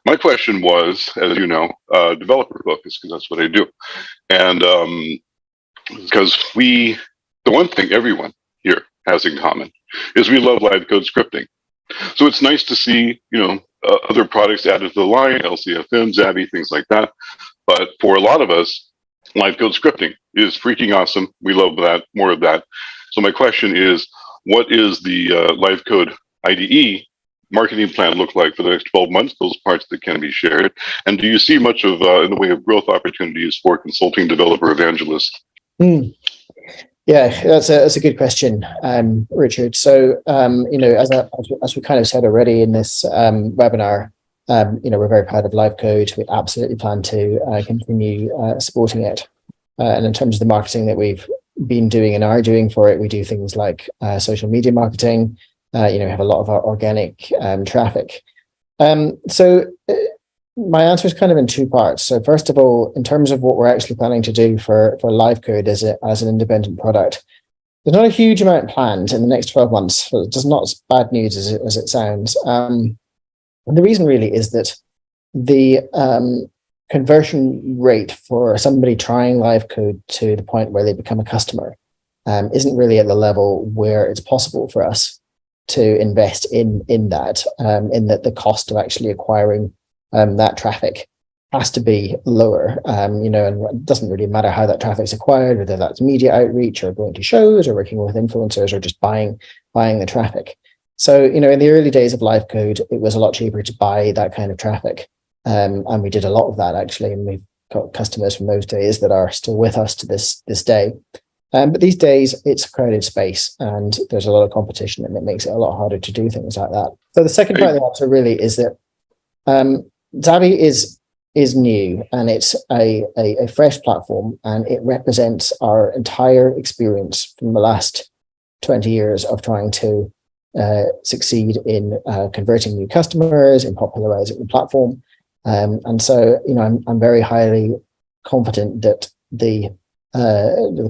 My question was, as you know, developer focused, because that's what I do. And because the one thing everyone here has in common is we love LiveCode scripting. So it's nice to see, other products added to the line, LCFM, Xavvi, things like that. But for a lot of us, LiveCode scripting is freaking awesome. We love that, more of that. So my question is, what is the LiveCode IDE marketing plan look like for the next 12 months, those parts that can be shared? And do you see much of, in the way of growth opportunities for consulting developer evangelists? Yeah, that's a good question, Richard. So, as we kind of said already in this webinar, we're very proud of LiveCode. We absolutely plan to continue supporting it. And in terms of the marketing that we've been doing and are doing for it, we do things like social media marketing. We have a lot of our organic traffic. So my answer is kind of in two parts. So first of all, in terms of what we're actually planning to do for LiveCode as an independent product, there's not a huge amount planned in the next 12 months. So it's not as bad news as it sounds. And the reason really is that the conversion rate for somebody trying LiveCode to the point where they become a customer isn't really at the level where it's possible for us to invest in that, in that the cost of actually acquiring that traffic has to be lower, and it doesn't really matter how that traffic's acquired, whether that's media outreach or going to shows or working with influencers or just buying the traffic. So, in the early days of LiveCode, it was a lot cheaper to buy that kind of traffic. And we did a lot of that actually, and we've got customers from those days that are still with us to this day. But these days, it's a crowded space and there's a lot of competition, and it makes it a lot harder to do things like that. So the second part of the answer really is that Xavvi is new, and it's a fresh platform, and it represents our entire experience from the last 20 years of trying to succeed in converting new customers, in popularizing the platform. And so, I'm very highly confident that the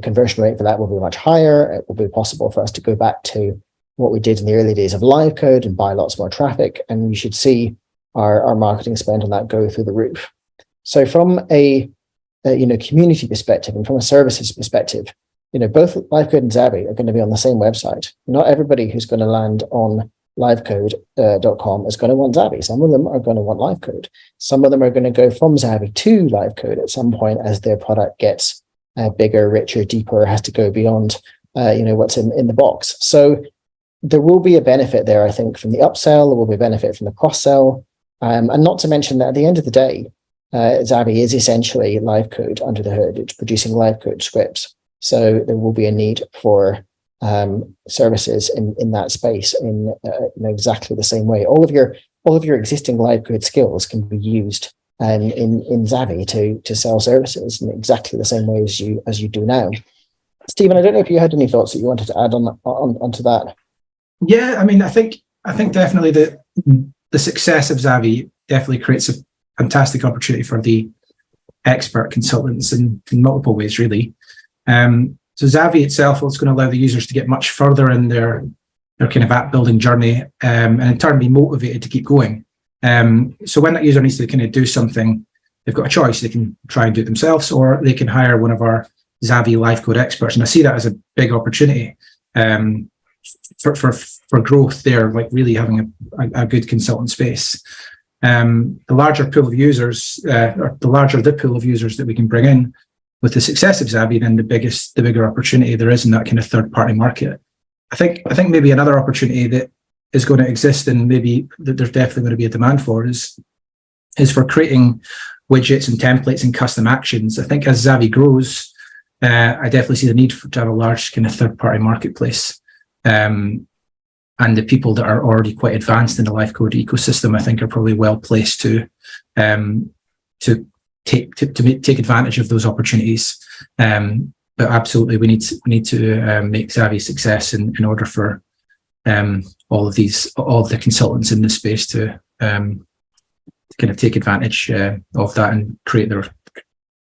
conversion rate for that will be much higher. It will be possible for us to go back to what we did in the early days of LiveCode and buy lots more traffic, and you should see our marketing spend on that go through the roof. So from a community perspective and from a services perspective, both LiveCode and Xavvi are going to be on the same website. Not everybody who's going to land on livecode.com is going to want Xavvi. Some of them are going to want LiveCode. Some of them are going to go from Xavvi to LiveCode at some point as their product gets bigger, richer, deeper, has to go beyond what's in the box. So there will be a benefit there, I think, from the upsell. There will be a benefit from the cross-sell. And not to mention that at the end of the day, Xavvi is essentially LiveCode under the hood. It's producing LiveCode scripts. So there will be a need for services in that space in exactly the same way. All of your existing LiveCode skills can be used in Xavvi to sell services in exactly the same way as you do now. Stephen, I don't know if you had any thoughts that you wanted to add onto that. Yeah, I mean, I think definitely the success of Xavvi definitely creates a fantastic opportunity for the expert consultants in multiple ways, really. So Xavvi itself is going to allow the users to get much further in their kind of app building journey, and in turn be motivated to keep going. So when that user needs to kind of do something, they've got a choice. They can try and do it themselves, or they can hire one of our Xavvi LiveCode experts. And I see that as a big opportunity for growth there, like really having a good consultant space. The larger pool of users, or the larger the pool of users that we can bring in with the success of Xavvi, then the bigger opportunity there is in that kind of third-party market. I think maybe another opportunity that is going to exist, and maybe that there's definitely going to be a demand for, is for creating widgets and templates and custom actions. I think as Xavvi grows, I definitely see the need to have a large kind of third-party marketplace. And the people that are already quite advanced in the LiveCode ecosystem, I think, are probably well placed to take advantage of those opportunities. But absolutely, we need to make Xavvi success in order for all of the consultants in this space to kind of take advantage of that and create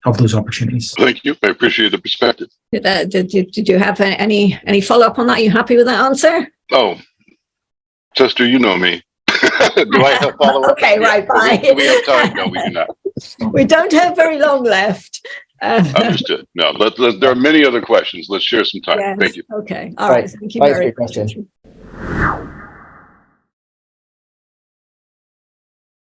of those opportunities. Thank you. I appreciate the perspective. Did you have any follow up on that? Are you happy with that answer? Oh, Chester, you know me. Do I have follow-up? Okay, right, bye. Do we have time? No, we do not. We don't have very long left. Understood. No, there are many other questions. Let's share some time. Yes, Thank you. okay, all right. Right. Thank you Thanks for very your much. question.